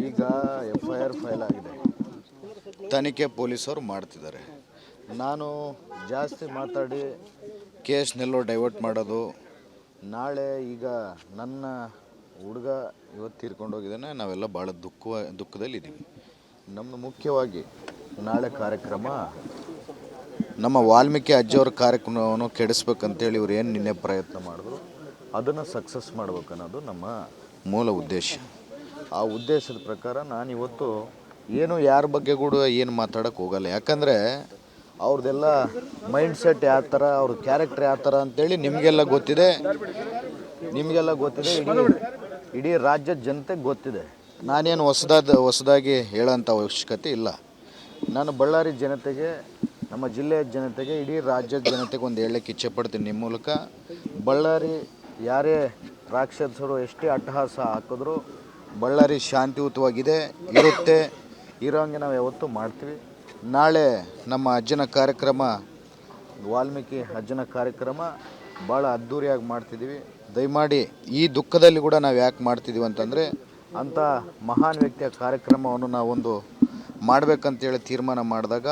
ಈಗ FIR file ಆಗಿದೆ, ತನಿಖೆ ಪೊಲೀಸರು ಮಾಡ್ತಿದ್ದಾರೆ. ನಾನು ಜಾಸ್ತಿ ಮಾತಾಡಿ ಕೇಸ್ನೆಲ್ಲೋ ಡೈವರ್ಟ್ ಮಾಡೋದು. ನಾಳೆ ಈಗ ನನ್ನ ಹುಡುಗ ಇವತ್ತು ತೀರ್ಕೊಂಡು ಹೋಗಿದ್ದಾನೆ, ನಾವೆಲ್ಲ ಭಾಳ ದುಃಖದಲ್ಲಿದ್ದೀವಿ. ನಮ್ಮದು ಮುಖ್ಯವಾಗಿ ನಾಳೆ ಕಾರ್ಯಕ್ರಮ ನಮ್ಮ ವಾಲ್ಮೀಕಿ ಅಜ್ಜಿಯವ್ರ ಕಾರ್ಯಕ್ರಮವನ್ನು ಕೆಡಿಸ್ಬೇಕಂತೇಳಿ ಇವ್ರು ಏನು ನಿನ್ನೆ ಪ್ರಯತ್ನ ಮಾಡಿದ್ರು ಅದನ್ನು ಸಕ್ಸಸ್ ಮಾಡ್ಬೇಕು ಅನ್ನೋದು ನಮ್ಮ ಮೂಲ ಉದ್ದೇಶ. ಆ ಉದ್ದೇಶದ ಪ್ರಕಾರ ನಾನು ಇವತ್ತು ಏನು ಯಾರ ಬಗ್ಗೆ ಕೂಡ ಏನು ಮಾತಾಡೋಕ್ಕೆ ಹೋಗಲ್ಲ. ಯಾಕಂದರೆ ಅವ್ರದ್ದೆಲ್ಲ ಮೈಂಡ್ ಸೆಟ್ ಯಾವ ಥರ, ಅವ್ರ ಕ್ಯಾರೆಕ್ಟರ್ ಯಾವ ಥರ ಅಂತೇಳಿ ನಿಮಗೆಲ್ಲ ಗೊತ್ತಿದೆ. ಇಡೀ ರಾಜ್ಯದ ಜನತೆಗೆ ಗೊತ್ತಿದೆ. ನಾನೇನು ಹೊಸದಾಗಿ ಹೇಳೋಂಥ ಅವಶ್ಯಕತೆ ಇಲ್ಲ. ನಾನು ಬಳ್ಳಾರಿ ಜನತೆಗೆ, ನಮ್ಮ ಜಿಲ್ಲೆಯ ಜನತೆಗೆ, ಇಡೀ ರಾಜ್ಯದ ಜನತೆಗೆ ಒಂದು ಹೇಳಕ್ಕೆ ಇಚ್ಛೆ ಪಡ್ತೀನಿ ನಿಮ್ಮ ಮೂಲಕ. ಬಳ್ಳಾರಿ ಯಾರೇ ರಾಕ್ಷಸರು ಎಷ್ಟೇ ಅಟ್ಟಹಾಸ ಹಾಕಿದ್ರು ಬಳ್ಳಾರಿ ಶಾಂತಿಯುತವಾಗಿದೆ, ಇರೋಂಗೆ ನಾವು ಯಾವತ್ತೂ ಮಾಡ್ತೀವಿ. ನಾಳೆ ನಮ್ಮ ಅಜ್ಜನ ಕಾರ್ಯಕ್ರಮ, ವಾಲ್ಮೀಕಿ ಅಜ್ಜನ ಕಾರ್ಯಕ್ರಮ ಭಾಳ ಅದ್ಧೂರಿಯಾಗಿ ಮಾಡ್ತಿದ್ದೀವಿ. ದಯಮಾಡಿ ಈ ದುಃಖದಲ್ಲಿ ಕೂಡ ನಾವು ಯಾಕೆ ಮಾಡ್ತಿದ್ದೀವಿ ಅಂತಂದರೆ, ಅಂಥ ಮಹಾನ್ ವ್ಯಕ್ತಿಯ ಕಾರ್ಯಕ್ರಮವನ್ನು ನಾವೊಂದು ಮಾಡಬೇಕಂತೇಳಿ ತೀರ್ಮಾನ ಮಾಡಿದಾಗ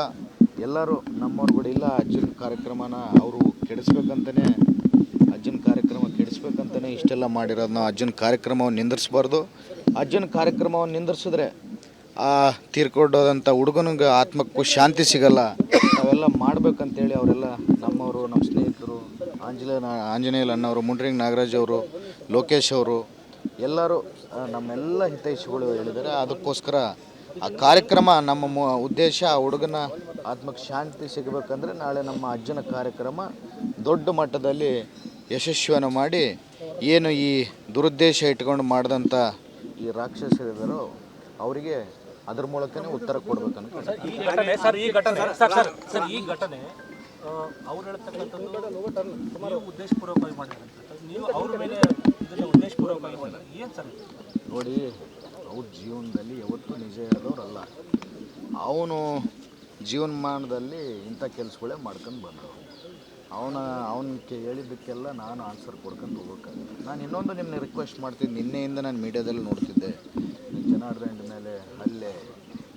ಎಲ್ಲರೂ ನಮ್ಮವ್ರು ಕೂಡ ಇಲ್ಲ, ಅಜ್ಜನ ಕಾರ್ಯಕ್ರಮನ ಅವರು ಕೆಡಿಸ್ಬೇಕಂತಲೇ, ಅಜ್ಜನ ಕಾರ್ಯಕ್ರಮ ಕೆಡಿಸ್ಬೇಕಂತಲೇ ಇಷ್ಟೆಲ್ಲ ಮಾಡಿರೋದು. ನಾವು ಅಜ್ಜನ ಕಾರ್ಯಕ್ರಮವನ್ನು ನಿಂದಿರಿಸ್ಬಾರ್ದು. ಅಜ್ಜನ ಕಾರ್ಯಕ್ರಮವನ್ನು ನಿಂದಿರಿಸಿದ್ರೆ ಆ ತೀರ್ಕೊಂಡೋದಂಥ ಹುಡುಗನಿಗೆ ಆತ್ಮಕ್ಕೂ ಶಾಂತಿ ಸಿಗಲ್ಲ. ನಾವೆಲ್ಲ ಮಾಡ್ಬೇಕಂತೇಳಿ ಅವರೆಲ್ಲ ನಮ್ಮವರು, ನಮ್ಮ ಸ್ನೇಹಿತರು, ಆಂಜನೇಯ ಅಣ್ಣವರು, ಮುಂಡ್ರಿಂಗ್ ನಾಗರಾಜ್ ಅವರು, ಲೋಕೇಶ್ ಅವರು ಎಲ್ಲರೂ ನಮ್ಮೆಲ್ಲ ಹಿತೈಷಿಗಳು ಹೇಳಿದ್ದಾರೆ. ಅದಕ್ಕೋಸ್ಕರ ಆ ಕಾರ್ಯಕ್ರಮ ನಮ್ಮ ಉದ್ದೇಶ, ಆ ಹುಡುಗನ ಆತ್ಮಕ್ಕೆ ಶಾಂತಿ ಸಿಗಬೇಕಂದ್ರೆ ನಾಳೆ ನಮ್ಮ ಅಜ್ಜನ ಕಾರ್ಯಕ್ರಮ ದೊಡ್ಡ ಮಟ್ಟದಲ್ಲಿ ಯಶಸ್ವಿಯನ್ನು ಮಾಡಿ, ಏನು ಈ ದುರುದ್ದೇಶ ಇಟ್ಕೊಂಡು ಮಾಡಿದಂಥ ಈ ರಾಕ್ಷಸರಿದ್ದಾರೋ ಅವರಿಗೆ ಅದ್ರ ಮೂಲಕನೇ ಉತ್ತರ ಕೊಡ್ಬೇಕಂತ. ಈ ಘಟನೆ ಅವ್ರು ಹೇಳ್ತಕ್ಕಂಥದ್ದು ಉದ್ದೇಶಪೂರ್ವಕವಾಗಿ ಮಾಡಿದಂಥ, ನೀವು ಅವ್ರ ಮೇಲೆ ಉದ್ದೇಶಪೂರ್ವಕವಾಗಿ ಮಾಡಿದ್ರೆ ಏನು ಸರ್? ನೋಡಿ, ಅವ್ರ ಜೀವನದಲ್ಲಿ ಯಾವತ್ತೂ ನಿಜ ಹೇಳಿದವ್ರಲ್ಲ. ಅವನು ಜೀವನಮಾನದಲ್ಲಿ ಇಂಥ ಕೆಲಸಗಳೇ ಮಾಡ್ಕೊಂಡು ಬಂದವು. ಅವನಿಗೆ ಹೇಳಿದ್ದಕ್ಕೆಲ್ಲ ನಾನು ಆನ್ಸರ್ ಕೊಡ್ಕೊಂಡು ಹೋಗ್ಬೇಕಾಗುತ್ತೆ. ನಾನು ಇನ್ನೊಂದು ನಿಮ್ಮನ್ನ ರಿಕ್ವೆಸ್ಟ್ ಮಾಡ್ತೀನಿ. ನಿನ್ನೆಯಿಂದ ನಾನು ಮೀಡಿಯಾದಲ್ಲಿ ನೋಡ್ತಿದ್ದೆ, ಜನಾರ್ದನ್ ಮೇಲೆ ಹಲ್ಲೆ,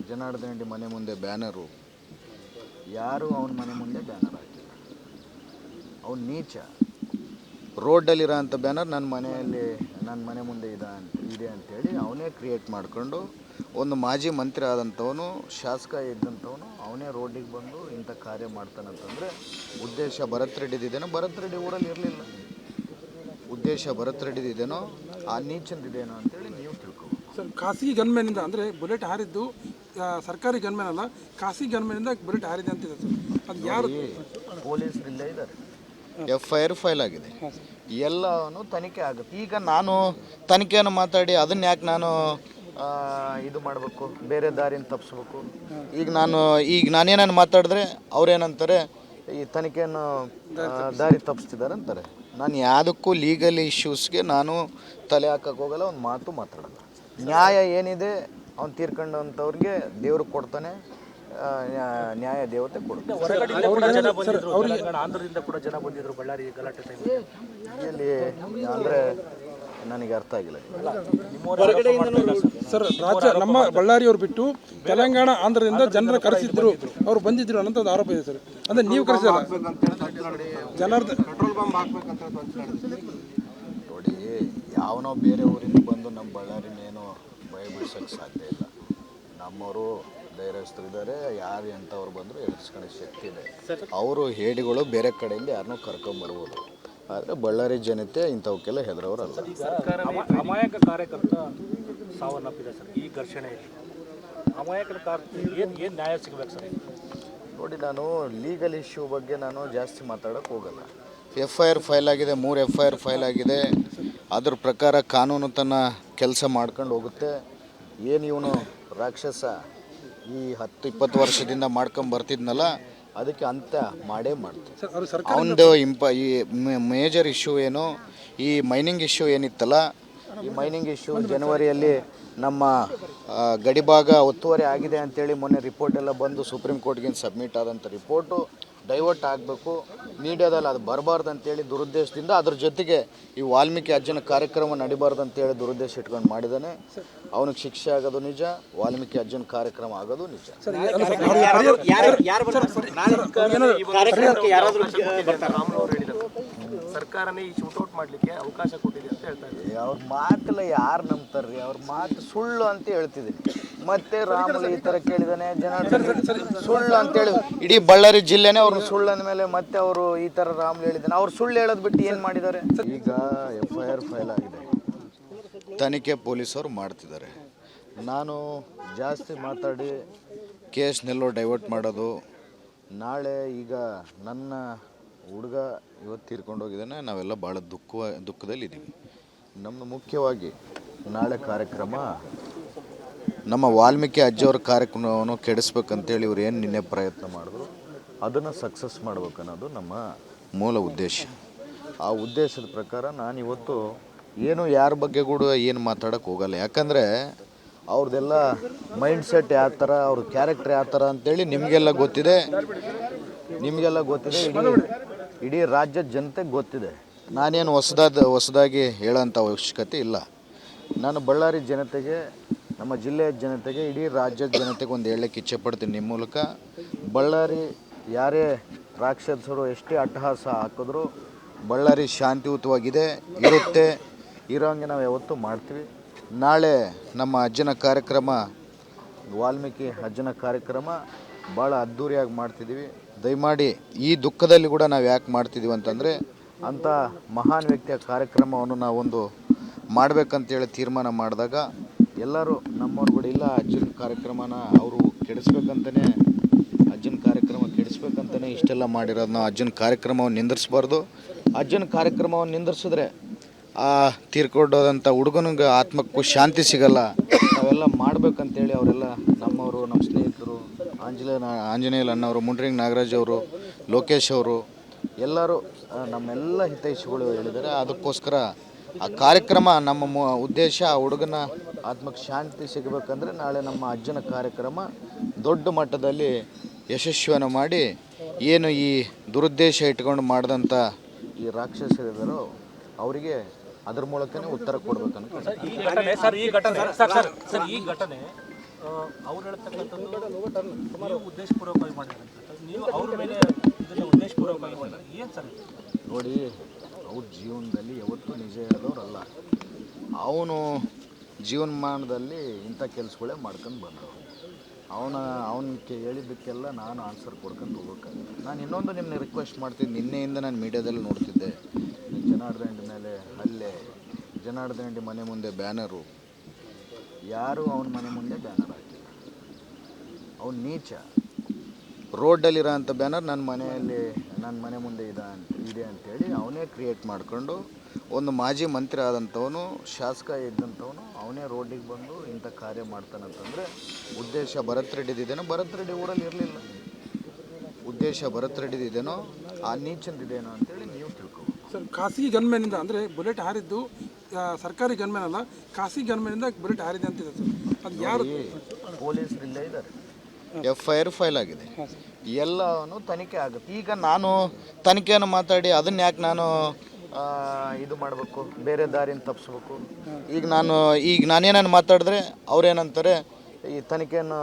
ಜನಾರ್ದನ್ ಮನೆ ಮುಂದೆ ಬ್ಯಾನರು. ಯಾರೂ ಅವನ ಮನೆ ಮುಂದೆ ಬ್ಯಾನರ್ ಹಾಕಿಲ್ಲ. ಅವನು ನೀಚ. ರೋಡಲ್ಲಿರೋ ಅಂಥ ಬ್ಯಾನರ್ ನನ್ನ ಮನೆ ಮುಂದೆ ಇದೆ ಅಂಥೇಳಿ ಅವನೇ ಕ್ರಿಯೇಟ್ ಮಾಡಿಕೊಂಡು, ಒಂದು ಮಾಜಿ ಮಂತ್ರಿ ಆದಂಥವನು, ಶಾಸಕ ಇದ್ದಂಥವನು, ಅವನೇ ರೋಡಿಗೆ ಬಂದು ಇಂಥ ಕಾರ್ಯ ಮಾಡ್ತಾನಂತಂದರೆ ಉದ್ದೇಶ ಭರತ್ ರೆಡ್ಡಿದೇನೋ, ಭರತ್ ರೆಡ್ಡಿ ಊರಲ್ಲಿ ಇರಲಿಲ್ಲ. ಉದ್ದೇಶ ಭರತ್ ರೆಡ್ಡಿದೇನೋ, ಆ ನೀಚಂದಿದೇನೋ ಅಂತೇಳಿ ನೀವು ತಿಳ್ಕೊಬೋದು ಸರ್. ಖಾಸಗಿ ಗನ್ಮ್ಯಾನಿಂದ ಅಂದರೆ ಬುಲೆಟ್ ಹಾರಿದ್ದು ಸರ್ಕಾರಿ ಗನ್ಮ್ಯಾನ್ ಅಲ್ಲ, ಖಾಸಗಿ ಗನ್ಮ್ಯಾನಿಂದ ಬುಲೆಟ್ ಹಾರಿದೆ ಅಂತಿದೆ ಸರ್. ಅದು ಯಾರು? ಪೊಲೀಸರು ಇಲ್ಲೇ ಇದ್ದಾರೆ, FIR ಫೈಲ್ ಆಗಿದೆ, ಎಲ್ಲವೂ ತನಿಖೆ ಆಗುತ್ತೆ. ಈಗ ನಾನು ತನಿಖೆಯನ್ನು ಮಾತಾಡಿ ಅದನ್ನು ಯಾಕೆ ನಾನು ಇದು ಮಾಡಬೇಕು, ಬೇರೆ ದಾರಿನ ತಪ್ಪಿಸ್ಬೇಕು? ಈಗ ನಾನೇನು ಮಾತಾಡಿದ್ರೆ ಅವ್ರೇನಂತಾರೆ, ಈ ತನಿಖೆಯನ್ನು ದಾರಿ ತಪ್ಪಿಸ್ತಿದ್ದಾರೆ ಅಂತಾರೆ. ನಾನು ಯಾವುದಕ್ಕೂ ಲೀಗಲ್ ಇಶ್ಯೂಸ್ಗೆ ನಾನು ತಲೆ ಹಾಕಕ್ಕೆ ಹೋಗಲ್ಲ, ಒಂದು ಮಾತು ಮಾತಾಡಲ್ಲ. ನ್ಯಾಯ ಏನಿದೆ ಅವ್ನು ತೀರ್ಕೊಂಡಂಥವ್ರಿಗೆ ದೇವ್ರು ಕೊಡ್ತಾನೆ, ನ್ಯಾಯ ದೇವತೆ ಕೊಡ್ತಾರೆ. ಆಂಧ್ರದಿಂದ ಕೂಡ ಜನ ಬಂದಿದ್ರು ಬಳ್ಳಾರಿ ಗಲಾಟೆ ಎಲ್ಲಿ ಅಂದರೆ ನನಗೆ ಅರ್ಥ ಆಗಿಲ್ಲ ಸರ್. ರಾಜ್ಯ ನಮ್ಮ ಬಳ್ಳಾರಿಯವ್ರು ಬಿಟ್ಟು ತೆಲಂಗಾಣ, ಆಂಧ್ರದಿಂದ ಜನರ ಕರೆಸಿದ್ರು, ಅವ್ರು ಬಂದಿದ್ರು ಅನ್ನೋ ಒಂದು ಆರೋಪ ಇದೆ ಸರ್. ಅಂದರೆ ನೀವು ಕರೆಸಿಲ್ಲ ಜನಾರ್ದನ್? ನೋಡಿ, ಯಾವನೋ ಬೇರೆ ಊರಿಂದ ಬಂದು ನಮ್ಮ ಬಳ್ಳಾರಿನೇನು ಭಯ ಬಿಡ್ಸೋಕ್ಕೆ ಸಾಧ್ಯ ಇಲ್ಲ. ನಮ್ಮವರು ಧೈರ್ಯಸ್ಥರಿದ್ದಾರೆ, ಯಾರು ಎಂಥವ್ರು ಬಂದರೂ ಎದುರಿಸ್ಕೊಳ್ಳೋ ಶಕ್ತಿ ಇದೆ. ಅವರು ಹೇಡಿಗಳು ಬೇರೆ ಕಡೆಯಿಂದ ಯಾರನ್ನೂ ಕರ್ಕೊಂಬರ್ಬೋದು, ಆದರೆ ಬಳ್ಳಾರಿ ಜನತೆ ಇಂಥವಕ್ಕೆಲ್ಲ ಹೆದರೋರಲ್ಲ. ಅಮಾಯಕ ಕಾರ್ಯಕರ್ತ ಸಾವನ್ನಪ್ಪಿದೆ ಸರ್ ಈ ಘರ್ಷಣೆಯಲ್ಲಿ. ಅಮಾಯಕರ ಏನು ನ್ಯಾಯ ಸಿಗಬೇಕು ಸರ್? ನೋಡಿ, ನಾನು ಲೀಗಲ್ ಇಶ್ಯೂ ಬಗ್ಗೆ ನಾನು ಜಾಸ್ತಿ ಮಾತಾಡೋಕ್ಕೆ ಹೋಗಲ್ಲ. FIR ಫೈಲ್ ಆಗಿದೆ, 3 FIR ಫೈಲ್ ಆಗಿದೆ. ಅದ್ರ ಪ್ರಕಾರ ಕಾನೂನು ತನ್ನ ಕೆಲಸ ಮಾಡ್ಕೊಂಡು ಹೋಗುತ್ತೆ. ಏನು ಇವನು ರಾಕ್ಷಸ ಈ 10-20 ವರ್ಷದಿಂದ ಮಾಡ್ಕೊಂಡು ಬರ್ತಿದ್ನಲ್ಲ, ಅದಕ್ಕೆ ಅಂತ ಮಾಡೇ ಮಾಡ್ತಾರೆ. ಅವನದು ಈ ಮೇಜರ್ ಇಶ್ಯೂ ಏನು, ಈ ಮೈನಿಂಗ್ ಇಶ್ಯೂ ಏನಿತ್ತಲ್ಲ, ಈ ಮೈನಿಂಗ್ ಇಶ್ಯೂ ಜನವರಿಯಲ್ಲಿ ನಮ್ಮ ಗಡಿಭಾಗ ಒತ್ತುವರಿ ಆಗಿದೆ ಅಂತೇಳಿ ಮೊನ್ನೆ ರಿಪೋರ್ಟ್ ಎಲ್ಲ ಬಂದು ಸುಪ್ರೀಂ ಕೋರ್ಟ್ಗೆ ಸಬ್ಮಿಟ್ ಆದಂಥ ರಿಪೋರ್ಟು ಡೈವರ್ಟ್ ಆಗಬೇಕು, ಮೀಡಿಯಾದಲ್ಲಿ ಅದು ಬರಬಾರ್ದು ಅಂತೇಳಿ ದುರುದ್ದೇಶದಿಂದ ಅದ್ರ ಜೊತೆಗೆ ಈ ವಾಲ್ಮೀಕಿ ಅಜ್ಜನ ಕಾರ್ಯಕ್ರಮ ನಡಿಬಾರ್ದು ಅಂತೇಳಿ ದುರುದ್ದೇಶ ಇಟ್ಕೊಂಡು ಮಾಡಿದ್ದಾನೆ. ಅವನಿಗೆ ಶಿಕ್ಷೆ ಆಗೋದು ನಿಜ, ವಾಲ್ಮೀಕಿ ಅಜ್ಜನ ಕಾರ್ಯಕ್ರಮ ಆಗೋದು ನಿಜ. ಸರ್ಕಾರನೇ ಈ ಶೂಟೌಟ್ ಮಾಡಲಿಕ್ಕೆ ಅವಕಾಶ ಕೊಟ್ಟಿದೆ ಅಂತ ಹೇಳ್ತಾ ಇದ್ದಾರೆ. ಅವ್ರ ಮಾತೆಲ್ಲ ಯಾರು ನಂಬ್ತಾರ್ರಿ? ಅವ್ರ ಮಾತು ಸುಳ್ಳು ಅಂತ ಹೇಳ್ತಿದ್ದೀನಿ. ಮತ್ತೆ ರಾಮುಲು ಈ ಥರ ಕೇಳಿದಾನೆ, ಸುಳ್ಳು ಅಂತೇಳಿ ಇಡೀ ಬಳ್ಳಾರಿ ಜಿಲ್ಲೆನೇ ಅವ್ರನ್ನ ಸುಳ್ಳು ಅಂದಮೇಲೆ ಮತ್ತೆ ಅವರು ಈ ಥರ ರಾಮುಲು ಹೇಳಿದ್ದಾನೆ. ಅವ್ರು ಸುಳ್ಳು ಹೇಳೋದು ಬಿಟ್ಟು ಏನು ಮಾಡಿದ್ದಾರೆ? ಈಗ FIR ಫೈಲ್ ಆಗಿದೆ, ತನಿಖೆ ಪೊಲೀಸರು ಮಾಡ್ತಿದ್ದಾರೆ. ನಾನು ಜಾಸ್ತಿ ಮಾತಾಡಿ ಕೇಸ್ನೆಲ್ಲೋ ಡೈವರ್ಟ್ ಮಾಡೋದು, ನಾಳೆ ಈಗ ನನ್ನ ಹುಡುಗ ಇವತ್ತು ತೀರ್ಕೊಂಡು ಹೋಗಿದ್ದಾನೆ, ನಾವೆಲ್ಲ ಭಾಳ ದುಃಖದಲ್ಲಿದ್ದೀವಿ. ನಮ್ಮದು ಮುಖ್ಯವಾಗಿ ನಾಳೆ ಕಾರ್ಯಕ್ರಮ ನಮ್ಮ ವಾಲ್ಮೀಕಿ ಅಜ್ಜವ್ರ ಕಾರ್ಯಕ್ರಮವನ್ನು ಕೆಡಿಸ್ಬೇಕಂತೇಳಿ ಇವ್ರು ಏನು ನಿನ್ನೆ ಪ್ರಯತ್ನ ಮಾಡಿದ್ರು ಅದನ್ನು ಸಕ್ಸಸ್ ಮಾಡ್ಬೇಕು ಅನ್ನೋದು ನಮ್ಮ ಮೂಲ ಉದ್ದೇಶ. ಆ ಉದ್ದೇಶದ ಪ್ರಕಾರ ನಾನಿವತ್ತು ಏನು ಯಾರ ಬಗ್ಗೆ ಕೂಡ ಏನು ಮಾತಾಡೋಕ್ಕೆ ಹೋಗಲ್ಲ. ಯಾಕಂದರೆ ಅವ್ರದ್ದೆಲ್ಲ ಮೈಂಡ್ ಸೆಟ್ ಯಾವ ಥರ, ಅವ್ರ ಕ್ಯಾರೆಕ್ಟರ್ ಯಾವ ಥರ ಅಂತೇಳಿ ನಿಮಗೆಲ್ಲ ಗೊತ್ತಿದೆ. ಇಡೀ ರಾಜ್ಯದ ಜನತೆಗೆ ಗೊತ್ತಿದೆ. ನಾನೇನು ಹೊಸದಾಗಿ ಹೇಳೋಂಥ ಅವಶ್ಯಕತೆ ಇಲ್ಲ. ನಾನು ಬಳ್ಳಾರಿ ಜನತೆಗೆ, ನಮ್ಮ ಜಿಲ್ಲೆಯ ಜನತೆಗೆ, ಇಡೀ ರಾಜ್ಯದ ಜನತೆಗೆ ಒಂದು ಹೇಳಕ್ಕೆ ಇಚ್ಛೆ ಪಡ್ತೀನಿ ನಿಮ್ಮ ಮೂಲಕ. ಬಳ್ಳಾರಿ ಯಾರೇ ರಾಕ್ಷಸರು ಎಷ್ಟೇ ಅಟ್ಟಹಾಸ ಹಾಕಿದ್ರು ಬಳ್ಳಾರಿ ಶಾಂತಿಯುತವಾಗಿದೆ, ಇರೋಂಗೆ ನಾವು ಯಾವತ್ತೂ ಮಾಡ್ತೀವಿ. ನಾಳೆ ನಮ್ಮ ಅಜ್ಜನ ಕಾರ್ಯಕ್ರಮ, ವಾಲ್ಮೀಕಿ ಅಜ್ಜನ ಕಾರ್ಯಕ್ರಮ ಭಾಳ ಅದ್ಧೂರಿಯಾಗಿ ಮಾಡ್ತಿದ್ದೀವಿ. ದಯಮಾಡಿ ಈ ದುಃಖದಲ್ಲಿ ಕೂಡ ನಾವು ಯಾಕೆ ಮಾಡ್ತಿದ್ದೀವಿ ಅಂತಂದರೆ, ಅಂಥ ಮಹಾನ್ ವ್ಯಕ್ತಿಯ ಕಾರ್ಯಕ್ರಮವನ್ನು ನಾವೊಂದು ಮಾಡಬೇಕಂತೇಳಿ ತೀರ್ಮಾನ ಮಾಡಿದಾಗ ಎಲ್ಲರೂ ನಮ್ಮವ್ರು ಕೂಡ ಇಲ್ಲ, ಅಜ್ಜನ ಕಾರ್ಯಕ್ರಮನ ಅವರು ಕೆಡಿಸ್ಬೇಕಂತಲೇ, ಅಜ್ಜನ ಕಾರ್ಯಕ್ರಮ ಕೆಡಿಸ್ಬೇಕಂತಲೇ ಇಷ್ಟೆಲ್ಲ ಮಾಡಿರೋದು. ನಾವು ಅಜ್ಜನ ಕಾರ್ಯಕ್ರಮವನ್ನು ನಿಂದಿರಿಸ್ಬಾರ್ದು. ಅಜ್ಜನ ಕಾರ್ಯಕ್ರಮವನ್ನು ನಿಂದಿರಿಸಿದ್ರೆ ಆ ತೀರ್ಕೊಂಡೋದಂಥ ಹುಡುಗನಿಗೆ ಆತ್ಮಕ್ಕೂ ಶಾಂತಿ ಸಿಗಲ್ಲ. ನಾವೆಲ್ಲ ಮಾಡ್ಬೇಕಂತೇಳಿ ಅವರೆಲ್ಲ ನಮ್ಮವರು, ನಮ್ಮ ಸ್ನೇಹಿತರು, ಆಂಜನೇಯ ಅಣ್ಣವರು, ಮುಂಡ್ರಿಂಗ್ ನಾಗರಾಜ್ ಅವರು, ಲೋಕೇಶ್ ಅವರು ಎಲ್ಲರೂ ನಮ್ಮೆಲ್ಲ ಹಿತೈಷಿಗಳು ಹೇಳಿದ್ದಾರೆ. ಅದಕ್ಕೋಸ್ಕರ ಆ ಕಾರ್ಯಕ್ರಮ ನಮ್ಮ ಉದ್ದೇಶ, ಆ ಹುಡುಗನ ಆತ್ಮಕ್ಕೆ ಶಾಂತಿ ಸಿಗಬೇಕಂದ್ರೆ ನಾಳೆ ನಮ್ಮ ಅಜ್ಜನ ಕಾರ್ಯಕ್ರಮ ದೊಡ್ಡ ಮಟ್ಟದಲ್ಲಿ ಯಶಸ್ವಿಯನ್ನು ಮಾಡಿ, ಏನು ಈ ದುರುದ್ದೇಶ ಇಟ್ಕೊಂಡು ಮಾಡಿದಂಥ ಈ ರಾಕ್ಷಸರಿದ್ದಾರೋ ಅವರಿಗೆ ಅದ್ರ ಮೂಲಕನೇ ಉತ್ತರ ಕೊಡ್ಬೇಕಂತ. ಈ ಘಟನೆ ಅವ್ರು ಹೇಳ್ತಕ್ಕಂಥದ್ದು ನೀವು ಉದ್ದೇಶಪೂರ್ವಕವಾಗಿ ಮಾಡಿದ್ರೆ, ನೀವು ಅವ್ರ ಮೇಲೆ ಇದನ್ನು ಉದ್ದೇಶಪೂರ್ವಕವಾಗಿ ಮಾಡಿದ್ರೆ ಏನು ಸರ್? ನೋಡಿ, ಅವ್ರ ಜೀವನದಲ್ಲಿ ಯಾವತ್ತೂ ನಿಜ ಹೇಳೋರಲ್ಲ. ಅವನು ಜೀವನಮಾನದಲ್ಲಿ ಇಂಥ ಕೆಲಸಗಳೇ ಮಾಡ್ಕೊಂಡು ಬಂದವು. ಅವನಿಗೆ ಹೇಳಿದ್ದಕ್ಕೆಲ್ಲ ನಾನು ಆನ್ಸರ್ ಕೊಡ್ಕೊಂಡು ಹೋಗ್ಬೇಕಾಗಿಲ್ಲ. ನಾನು ಇನ್ನೊಂದು ನಿಮ್ಮನ್ನ ರಿಕ್ವೆಸ್ಟ್ ಮಾಡ್ತೀನಿ. ನಿನ್ನೆಯಿಂದ ನಾನು ಮೀಡಿಯಾದಲ್ಲಿ ನೋಡ್ತಿದ್ದೆ, ಜನಾರ್ದನ್ ಮೇಲೆ ಹಲ್ಲೆ, ಜನಾರ್ದನ್ ಮನೆ ಮುಂದೆ ಬ್ಯಾನರು. ಯಾರೂ ಅವನ ಮನೆ ಮುಂದೆ ಬ್ಯಾನರ್ ಹಾಕಿಲ್ಲ. ಅವನು ನೀಚ. ರೋಡಲ್ಲಿರೋ ಅಂಥ ಬ್ಯಾನರ್ ನನ್ನ ಮನೆ ಮುಂದೆ ಇದೆ ಅಂಥೇಳಿ ಅವನೇ ಕ್ರಿಯೇಟ್ ಮಾಡಿಕೊಂಡು, ಒಂದು ಮಾಜಿ ಮಂತ್ರಿ ಆದಂಥವನು, ಶಾಸಕ ಇದ್ದಂಥವನು, ಅವನೇ ರೋಡಿಗೆ ಬಂದು ಇಂಥ ಕಾರ್ಯ ಮಾಡ್ತಾನಂತಂದರೆ ಉದ್ದೇಶ ಭರತ್ ರೆಡ್ಡಿದೇನೋ, ಭರತ್ ರೆಡ್ಡಿ ಊರಲ್ಲಿ ಇರಲಿಲ್ಲ. ಉದ್ದೇಶ ಭರತ್ ರೆಡ್ಡಿದೇನೋ, ಆ ನೀಚಂದಿದೇನೋ ಅಂತೇಳಿ ನೀವು ತಿಳ್ಕೊಬೋದು ಸರ್. ಖಾಸಗಿ ಗನ್ಮ್ಯಾನಿಂದ ಅಂದರೆ ಬುಲೆಟ್ ಹಾರಿದ್ದು ಸರ್ಕಾರಿ ಗನ್ಮ್ಯಾನ್ ಅಲ್ಲ, ಖಾಸಗಿ ಗನ್ಮ್ಯಾನಿಂದ ಬುಲೆಟ್ ಹಾರಿದೆ ಅಂತಿದೆ ಸರ್. ಅದು ಯಾರು? ಪೊಲೀಸರು ಇಲ್ಲೇ ಇದ್ದಾರೆ, FIR ಫೈಲ್ ಆಗಿದೆ, ಎಲ್ಲವೂ ತನಿಖೆ ಆಗುತ್ತೆ. ಈಗ ನಾನು ತನಿಖೆಯನ್ನು ಮಾತಾಡಿ ಅದನ್ನ ಯಾಕೆ ನಾನು ಇದು ಮಾಡಬೇಕು, ಬೇರೆ ದಾರಿನ ತಪ್ಪಿಸ್ಬೇಕು? ಈಗ ನಾನೇನನ್ನು ಮಾತಾಡಿದ್ರೆ ಅವ್ರೇನಂತಾರೆ, ಈ ತನಿಖೆಯನ್ನು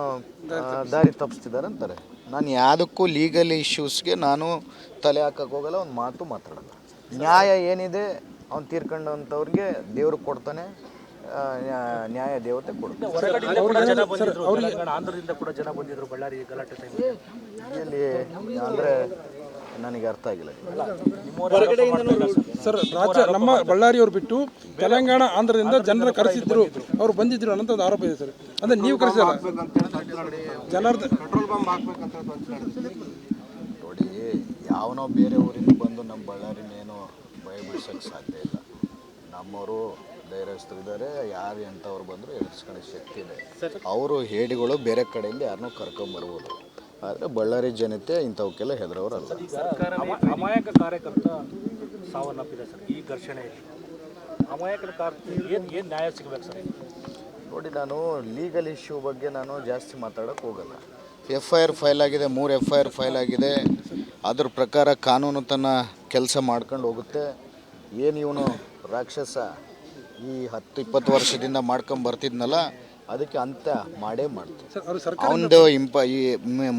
ದಾರಿ ತಪ್ಪಿಸ್ತಿದ್ದಾರೆ ಅಂತಾರೆ. ನಾನು ಯಾವುದಕ್ಕೂ ಲೀಗಲ್ ಇಶ್ಯೂಸ್ಗೆ ನಾನು ತಲೆ ಹಾಕಕ್ಕೆ ಹೋಗಲ್ಲ, ಒಂದು ಮಾತು ಮಾತಾಡಲ್ಲ. ನ್ಯಾಯ ಏನಿದೆ ಅವ್ನು ತೀರ್ಕೊಂಡಂಥವ್ರಿಗೆ ದೇವ್ರು ಕೊಡ್ತಾನೆ, ನ್ಯಾಯ ದೇವತೆ ಕೊಡ್ತಾರೆ. ಆಂಧ್ರದಿಂದ ಕೂಡ ಜನ ಬಂದಿದ್ರು ಬಳ್ಳಾರಿ ಗಲಾಟೆ ಇಲ್ಲಿ ಅಂದರೆ ನನಗೆ ಅರ್ಥ ಆಗಿಲ್ಲ ಸರ್. ರಾಜ್ಯ ನಮ್ಮ ಬಳ್ಳಾರಿಯವರು ಬಿಟ್ಟು ತೆಲಂಗಾಣ, ಆಂಧ್ರದಿಂದ ಜನರ ಕರೆಸಿದ್ರು, ಅವ್ರು ಬಂದಿದ್ರು ಅನ್ನೋ ಒಂದು ಆರೋಪ ಇದೆ ಸರ್. ಅಂದರೆ ನೀವು ಕರೆಸಿಲ್ಲ ಜನಾರ್ದನ್ ಪೆಟ್ರೋಲ್ ಬಂಕ್ ಹಾಕ್ಬೇಕಂತ ನೋಡಿ, ಯಾವನೋ ಬೇರೆ ಊರಿಂದ ಬಂದು ನಮ್ಮ ಬಳ್ಳಾರಿನೇನೋ ಭಯ ಬೀಳ್ಸೋಕ್ಕೆ ಸಾಧ್ಯ ಇಲ್ಲ. ನಮ್ಮವರು ಧೈರ್ಯಸ್ಥರಿದ್ದಾರೆ, ಯಾರು ಎಂಥವ್ರು ಬಂದರೂ ಎದುರಿಸ್ಕೊಳ್ಳೋ ಶಕ್ತಿ ಇದೆ. ಅವರು ಹೇಡಿಗಳು ಬೇರೆ ಕಡೆಯಿಂದ ಯಾರನ್ನೂ ಕರ್ಕೊಂಬರ್ಬೋದು, ಆದರೆ ಬಳ್ಳಾರಿ ಜನತೆ ಇಂಥವಕ್ಕೆಲ್ಲ ಹೆದರೋರಲ್ಲ. ಅಮಾಯಕ ಕಾರ್ಯಕರ್ತ ಸಾವನ್ನಪ್ಪಿದೆ ಸರ್ ಈ ಘರ್ಷಣೆಯಲ್ಲಿ. ಅಮಾಯಕರ ಏನು ನ್ಯಾಯ ಸಿಗಬೇಕು ಸರ್? ನೋಡಿ, ನಾನು ಲೀಗಲ್ ಇಶ್ಯೂ ಬಗ್ಗೆ ನಾನು ಜಾಸ್ತಿ ಮಾತಾಡೋಕ್ಕೆ ಹೋಗಲ್ಲ. FIR ಫೈಲ್ ಆಗಿದೆ, 3 FIR ಫೈಲ್ ಆಗಿದೆ. ಅದ್ರ ಪ್ರಕಾರ ಕಾನೂನು ತನ್ನ ಕೆಲಸ ಮಾಡ್ಕೊಂಡು ಹೋಗುತ್ತೆ. ಏನು ಇವನು ರಾಕ್ಷಸ ಈ 10-20 ವರ್ಷದಿಂದ ಮಾಡ್ಕೊಂಡು ಬರ್ತಿದ್ನಲ್ಲ, ಅದಕ್ಕೆ ಅಂತ್ಯ ಮಾಡೇ ಮಾಡ್ತೀವಿ. ಸರ್ ಅವರು ಸರ್ಕಾರ ಅವನದು ಈ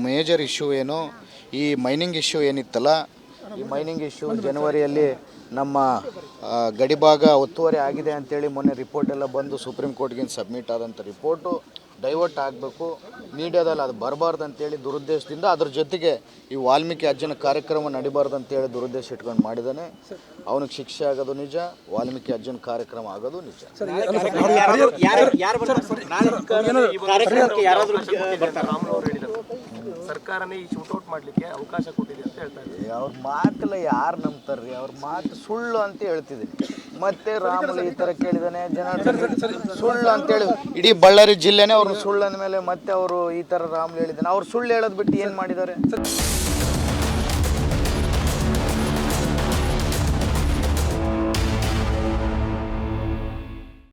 ಮೇಜರ್ ಇಶ್ಯೂ ಏನು, ಈ ಮೈನಿಂಗ್ ಇಶ್ಯೂ ಏನಿತ್ತಲ್ಲ, ಈ ಮೈನಿಂಗ್ ಇಶ್ಯೂ ಜನವರಿಯಲ್ಲಿ ನಮ್ಮ ಗಡಿಭಾಗ ಒತ್ತುವರಿ ಆಗಿದೆ ಅಂತೇಳಿ ಮೊನ್ನೆ ರಿಪೋರ್ಟ್ ಎಲ್ಲ ಬಂದು ಸುಪ್ರೀಂ ಕೋರ್ಟ್ಗೆ ಸಬ್ಮಿಟ್ ಆದಂಥ ರಿಪೋರ್ಟು ಡೈವರ್ಟ್ ಆಗಬೇಕು, ಮೀಡಿಯಾದಲ್ಲಿ ಅದು ಬರಬಾರ್ದು ಅಂತೇಳಿ ದುರುದ್ದೇಶದಿಂದ, ಅದ್ರ ಜೊತೆಗೆ ಈ ವಾಲ್ಮೀಕಿ ಅಜ್ಜನ ಕಾರ್ಯಕ್ರಮ ನಡಿಬಾರ್ದು ಅಂತೇಳಿ ದುರುದ್ದೇಶ ಇಟ್ಕೊಂಡು ಮಾಡಿದ್ದಾನೆ. ಅವನಿಗೆ ಶಿಕ್ಷೆ ಆಗೋದು ನಿಜ, ವಾಲ್ಮೀಕಿ ಅಜ್ಜನ ಕಾರ್ಯಕ್ರಮ ಆಗೋದು ನಿಜ. ಸರ್ಕಾರನೇ ಈ ಶೂಟೌಟ್ ಮಾಡಲಿಕ್ಕೆ ಅವಕಾಶ ಕೊಟ್ಟಿದೆ ಅಂತ ಹೇಳ್ತಾ ಇದ್ದಾರೆ. ಅವ್ರ ಮಾತೆಲ್ಲ ಯಾರು ನಂಬ್ತಾರ್ರಿ? ಅವ್ರ ಮಾತು ಸುಳ್ಳು ಅಂತ ಹೇಳ್ತಿದ್ದೀನಿ. ಮತ್ತೆ ರಾಮುಲು ಈ ಥರ ಕೇಳಿದಾನೆ, ಜನಾರ್ದನ್ ಸುಳ್ಳು ಅಂತೇಳಿ ಇಡೀ ಬಳ್ಳಾರಿ ಜಿಲ್ಲೆನೇ ಅವ್ರನ್ನ ಸುಳ್ಳು ಅಂದಮೇಲೆ ಮತ್ತೆ ಅವರು ಈ ಥರ ರಾಮುಲು ಹೇಳಿದ್ದಾನೆ. ಅವ್ರು ಸುಳ್ಳು ಹೇಳೋದು ಬಿಟ್ಟು ಏನು ಮಾಡಿದ್ದಾರೆ?